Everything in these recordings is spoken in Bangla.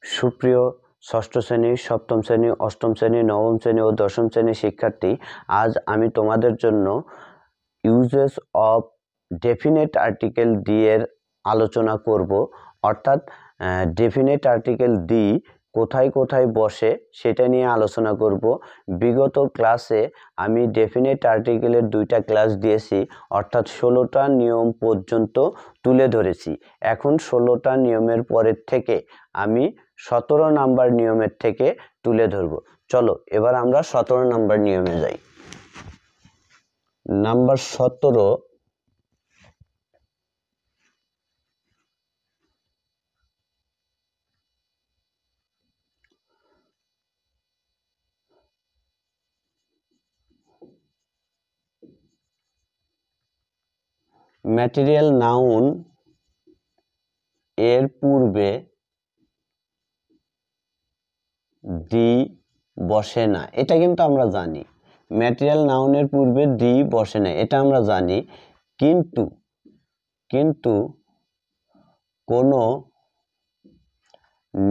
সুপ্রিয় ষষ্ঠ শ্রেণী, সপ্তম শ্রেণী, অষ্টম শ্রেণী, নবম শ্রেণী ও দশম শ্রেণীর শিক্ষার্থী, আজ আমি তোমাদের জন্য uses of definite article the এর আলোচনা করব। অর্থাৎ ডেফিনেট আর্টিকেল দি কোথায় কোথায় বসে সেটা নিয়ে আলোচনা করব। বিগত ক্লাসে আমি ডেফিনেট আর্টিকেলের 2টা ক্লাস দিয়েছি, অর্থাৎ 16টা নিয়ম পর্যন্ত তুলে ধরেছি। এখন 16টা নিয়মের পরের থেকে আমি 17 নাম্বার নিয়মের থেকে তুলে ধরব। চলো এবার আমরা 17 নাম্বার নিয়মে যাই। নাম্বার 17, ম্যাটেরিয়াল নাউন এর পূর্বে দি বসে না, এটা কিন্তু আমরা জানি। ম্যাটেরিয়াল নাউনের পূর্বে দি বসে না, এটা আমরা জানি। কিন্তু কোনো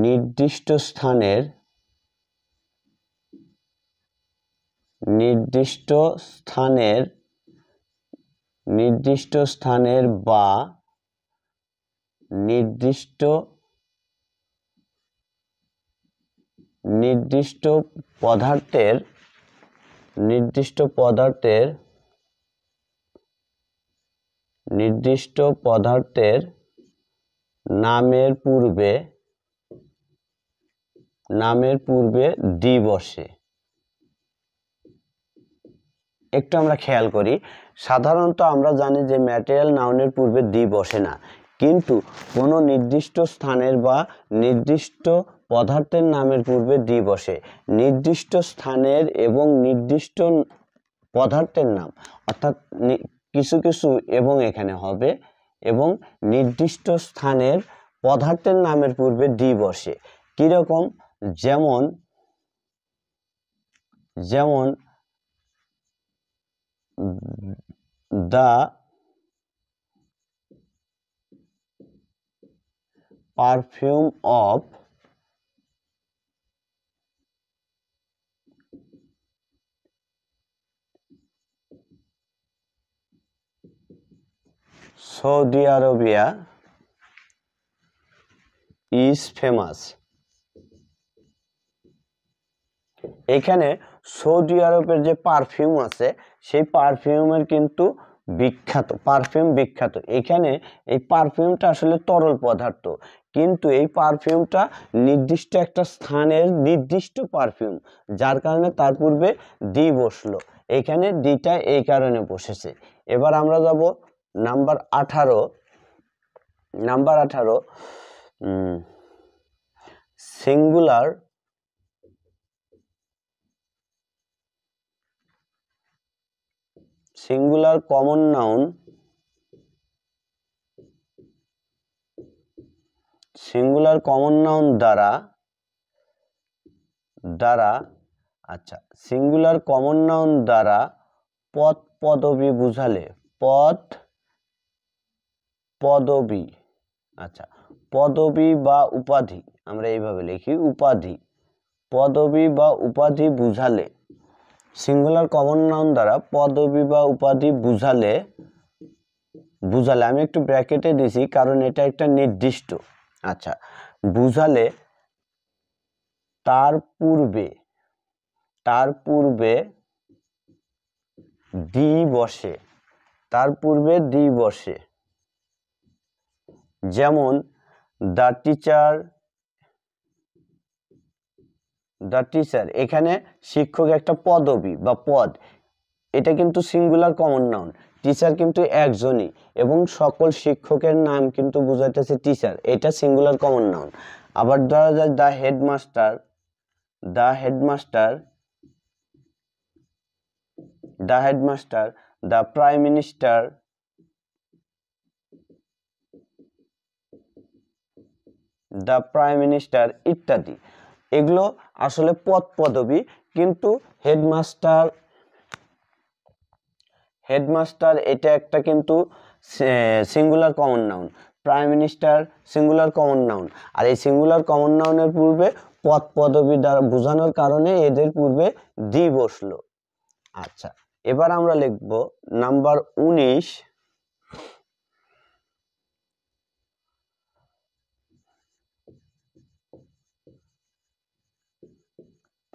নির্দিষ্ট স্থানের বা নির্দিষ্ট পদার্থের নামের পূর্বে দি বসে। একটু আমরা খেয়াল করি, সাধারণত আমরা জানি যে ম্যাটেরিয়াল নাউনের পূর্বে দি বসে না, কিন্তু কোনো নির্দিষ্ট স্থানের বা নির্দিষ্ট পদার্থের নামের পূর্বে দি বসে। নির্দিষ্ট স্থানের এবং নির্দিষ্ট পদার্থের নাম, অর্থাৎ কিছু কিছু এবং এখানে হবে, এবং নির্দিষ্ট স্থানের পদার্থের নামের পূর্বে দি বসে। কিরকম? যেমন the perfume of Saudi Arabia is famous. এখানে সৌদি আরবের যে পারফিউম আছে সেই পারফিউমের কিন্তু বিখ্যাত। এখানে এই পারফিউমটা আসলে তরল পদার্থ, কিন্তু এই পারফিউমটা নির্দিষ্ট একটা স্থানের নির্দিষ্ট পারফিউম, যার কারণে তার পূর্বে দি বসলো। এখানে দিটা এই কারণে বসেছে। এবার আমরা যাব নাম্বার 18। সিঙ্গুলার কমন নাউন দ্বারা সিঙ্গুলার কমন নাউন দ্বারা পদ পদবী বুঝালে পদবী বা উপাধি, আমরা এইভাবে লিখি উপাধি। পদবী বা উপাধি বুঝালে, সিঙ্গুলার কমন নাউন দ্বারা পদবী বা উপাধি বুঝালে, আমি একটু ব্র্যাকেটে দিছি কারণ এটা একটা নির্দিষ্ট। বুঝালে তার পূর্বে দি বসে। যেমন দ্য টিচার, এখানে শিক্ষক একটা পদবী বা পদ, এটা কিন্তু সিঙ্গুলার কমন নাউন। টিচার কিন্তু একজনই এবং সকল শিক্ষকের নাম কিন্তু বুঝাইতেছে টিচার, এটা সিঙ্গুলার কমন নাউন। আবার ধরা যায় the headmaster, the prime minister ইত্যাদি। এগুলো আসলে পদবী, কিন্তু হেডমাস্টার এটা একটা কিন্তু singular common noun. Prime minister singular common noun. আর এই সিঙ্গুলার কমন নাউনের পূর্বে পদ পদবী দ্বারা বোঝানোর কারণে এদের পূর্বে দি বসলো। আচ্ছা, এবার আমরা লিখব নাম্বার 19।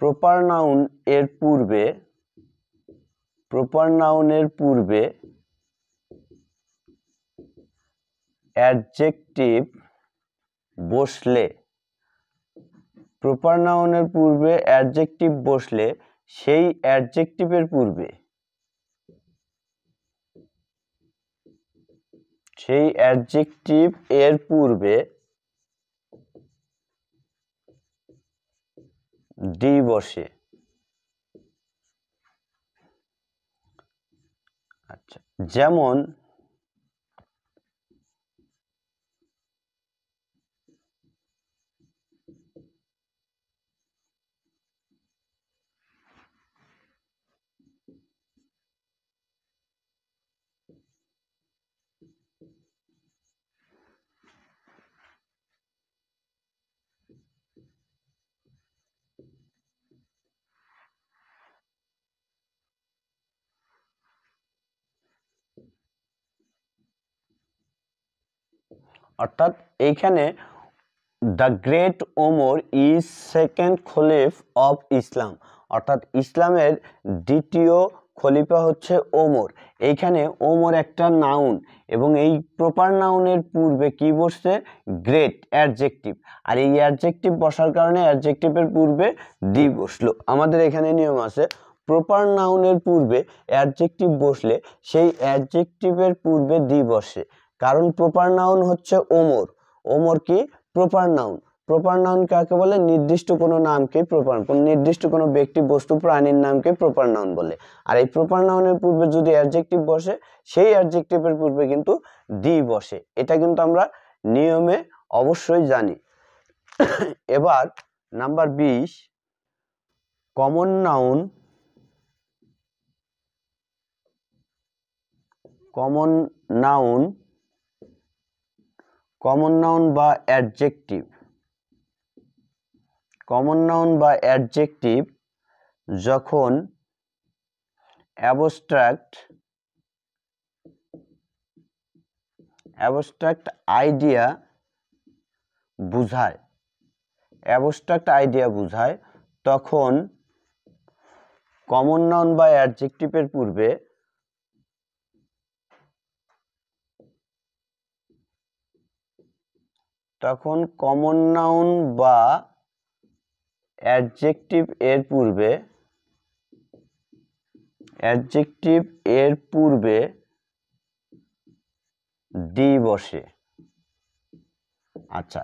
প্রপার নাউন এর পূর্বে অ্যাডজেক্টিভ বসলে, প্রপার নাউনের পূর্বে অ্যাডজেক্টিভ বসলে সেই অ্যাডজেক্টিভের পূর্বে ডি বসে। আচ্ছা, যেমন অর্থাৎ এইখানে the great Omar is second caliph of Islam, অর্থাৎ ইসলামের দ্বিতীয় খলিফা হচ্ছে ওমর। এইখানে ওমর একটা নাউন এবং এই প্রপার নাউনের পূর্বে কি বসছে? Great adjective. আর এই অ্যাডজেক্টিভ বসার কারণে অ্যাডজেক্টিভের পূর্বে দি বসলো। আমাদের এখানে নিয়ম আছে, প্রপার নাউনের পূর্বে অ্যাডজেক্টিভ বসলে সেই অ্যাডজেক্টিভের পূর্বে দি বসে। কারণ প্রপার নাউন হচ্ছে ওমর। ওমর কি? Proper noun. প্রপার নাউন কাকে বলে? নির্দিষ্ট কোনো নামকে প্রপার, নির্দিষ্ট কোনো ব্যক্তি বস্তু প্রাণীর নামকে প্রপার নাউন বলে। আর এই প্রপার নাউনের পূর্বে যদি অ্যাডজেক্টিভ বসে সেই অ্যাডজেক্টিভের পূর্বে কিন্তু দি বসে। এটা কিন্তু আমরা নিয়মে অবশ্যই জানি। এবার নাম্বার 20, কমন নাউন বা অ্যাডজেক্টিভ যখন অ্যাবস্ট্রাক্ট আইডিয়া বুঝায়, তখন কমন নাউন বা অ্যাডজেক্টিভের পূর্বে এর পূর্বে ডি বসে। আচ্ছা,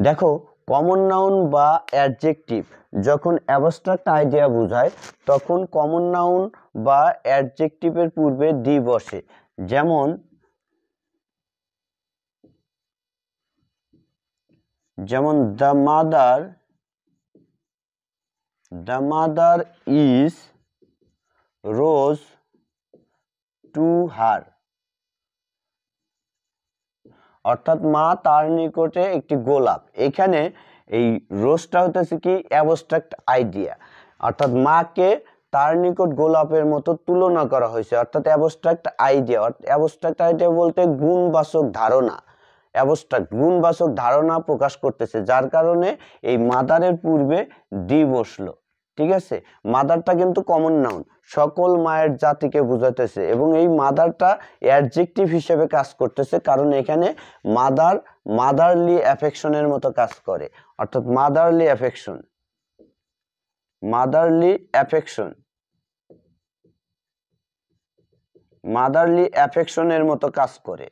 দেখো, কমন নাউন বা অ্যাডজেক্টিভ যখন অ্যাবস্ট্রাক্ট আইডিয়া বোঝায় তখন কমন নাউন বা অ্যাডজেক্টিভের পূর্বে ডি বসে। যেমন the mother is rose to her, অর্থাৎ মা তার নিকটে একটি গোলাপ। এখানে এই রোজটা হতেছে কি? অ্যাবস্ট্রাক্ট আইডিয়া, অর্থাৎ মাকে তার নিকট গোলাপের মতো তুলনা করা হয়েছে, অর্থাৎ অ্যাবস্ট্রাক্ট আইডিয়া বলতে গুণবাচক ধারণা প্রকাশ করতেছে, যার কারণে এই মাদারের পূর্বে ডি বসলো। ঠিক আছে, মাদারটা কিন্তু কমন নাউন, সকল মায়ের জাতিকে বুঝাতেছে, এবং এই মাদারটা অ্যাডজেক্টিভ হিসেবে কাজ করতেছে, কারণ এখানে মাদারলি অ্যাফেকশনের মতো কাজ করে, অর্থাৎ মাদারলি অ্যাফেকশনের মতো কাজ করে।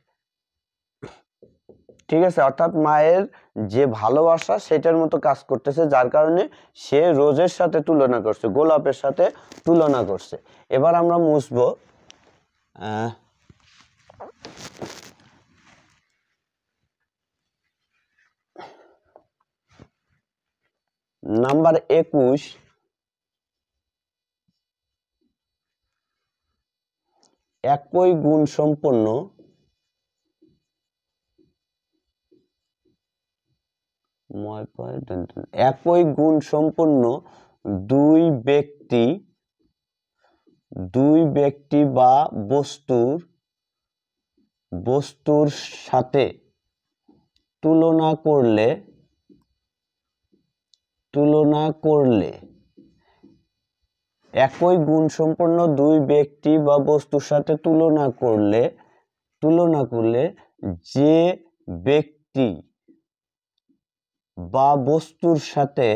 ঠিক আছে, অর্থাৎ মায়ের যে ভালোবাসা সেটার মতো কাজ করতেছে, যার কারণে সে রোজের সাথে তুলনা করছে, গোলাপের সাথে তুলনা করছে। এবার আমরা মুছবো নাম্বার 21, একই গুণ সম্পন্ন একই গুণ সম্পন্ন দুই ব্যক্তি বা বস্তুর সাথে তুলনা করলে একই গুণ সম্পন্ন দুই ব্যক্তি বা বস্তুর সাথে তুলনা করলে যে ব্যক্তি বা বস্তুর সাথে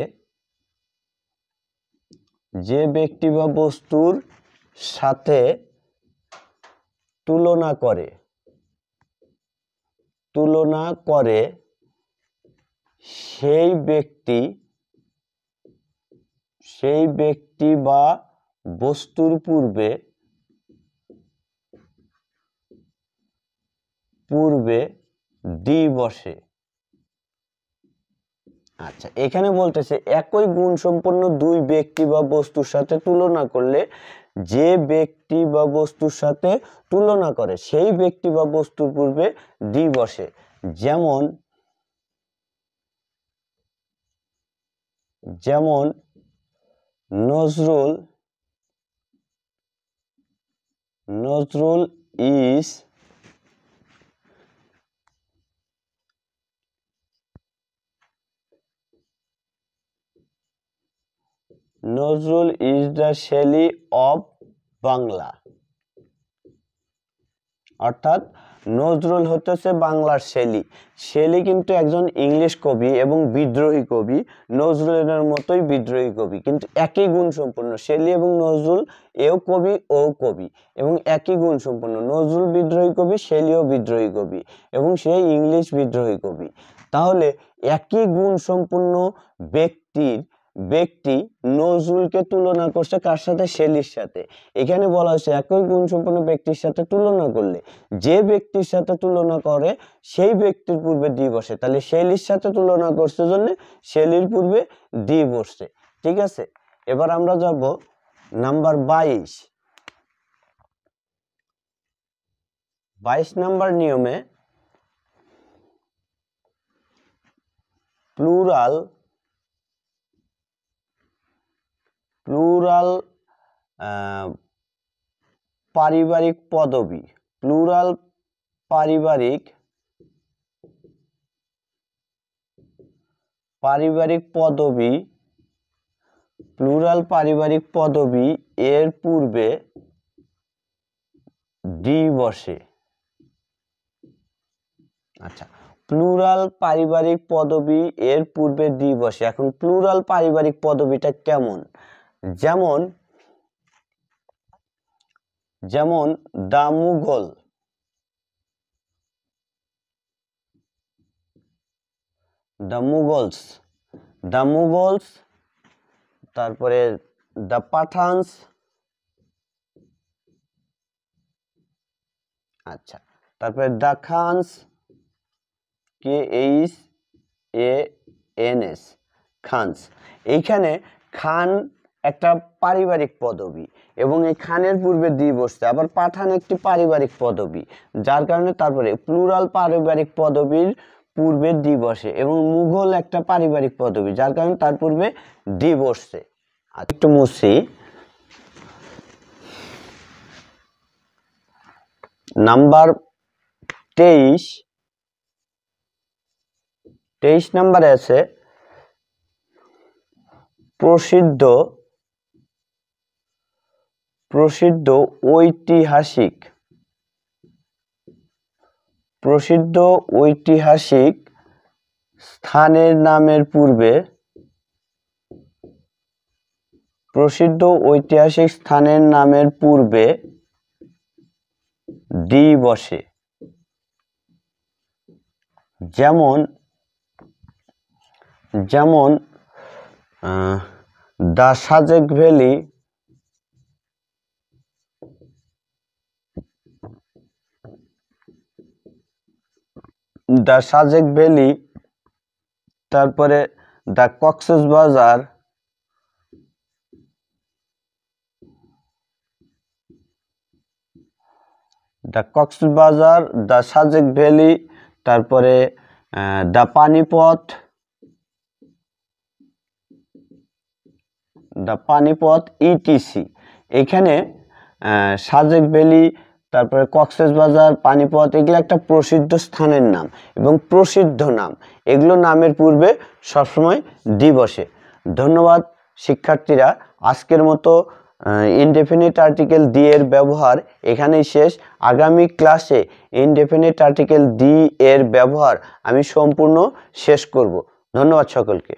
তুলনা করে সেই ব্যক্তি বা বস্তুর পূর্বে ডি বসে। আচ্ছা, এখানে বলতেছে একই গুণ সম্পন্ন দুই ব্যক্তি বা বস্তুর সাথে তুলনা করলে যে ব্যক্তি বা বস্তুর সাথে তুলনা করে সেই ব্যক্তি বা বস্তুর পূর্বে ডি বসে। যেমন Nazrul is the Shelley of Bangla. অর্থাৎ নজরুল হচ্ছে বাংলার শেলী কিন্তু একজন ইংলিশ কবি এবং বিদ্রোহী কবি, নজরুলের মতোই বিদ্রোহী কবি, কিন্তু একই গুণ সম্পন্ন। শেলী এবং নজরুল এও কবি ও কবি এবং একই গুণ সম্পন্ন। নজরুল বিদ্রোহী কবি, শেলীও বিদ্রোহী কবি এবং সে ইংলিশ বিদ্রোহী কবি। তাহলে একই গুণ সম্পন্ন ব্যক্তি নজরুলকে তুলনা করছে কার সাথে? শেলীর সাথে। এখানে বলা হয়েছে একই গুণ সম্পন্ন ব্যক্তির সাথে তুলনা করলে যে ব্যক্তির সাথে তুলনা করে সেই ব্যক্তির পূর্বে ডি বসে। তাহলে শেলীর সাথে তুলনা করছে জন্য শেলীর পূর্বে ডি বসছে। ঠিক আছে, এবার আমরা যাব নাম্বার 22 নাম্বার নিয়মে প্লুরাল পারিবারিক পদবী এর পূর্বে ডি বসে। আচ্ছা, প্লুরাল পারিবারিক পদবী এর পূর্বে ডি বসে। এখন প্লুরাল পারিবারিক পদবীটা কেমন? যেমন দ্য মুঘলস, তারপরে দ্য পাঠানস। আচ্ছা, তারপরে দ্য খানস, KHANS, খানস। এইখানে খান একটা পারিবারিক পদবী এবং এই খানের পূর্বে ডি বসছে। আবার পাঠান একটি পারিবারিক পদবী, যার কারণে তারপরে প্লুরাল পারিবারিক পদবীর পূর্বে ডি বসে, এবং মুঘল একটা পারিবারিক পদবী, যার কারণে তার পূর্বে ডি বসছে। একটু মুছি। নাম্বার 23 নাম্বারে আছে প্রসিদ্ধ ঐতিহাসিক স্থানের নামের পূর্বে ডি বসে। যেমন দ্য সাজেক ভ্যালি, তারপরে the Cox's Bazar, the Sajek valley, তারপরে the Panipat, the Panipat ETC. এখানে সাজেক ভ্যালি, তারপরে কক্সবাজার, পানিপথ, এগুলো একটা প্রসিদ্ধ স্থানের নাম এবং প্রসিদ্ধ নাম। এগুলো নামের পূর্বে সবসময় ডি বসে। ধন্যবাদ শিক্ষার্থীরা। আজকের মতো ইনডেফিনিট আর্টিকেল দি এর ব্যবহার এখানেই শেষ। আগামী ক্লাসে ইনডেফিনিট আর্টিকেল দি এর ব্যবহার আমি সম্পূর্ণ শেষ করব। ধন্যবাদ সকলকে।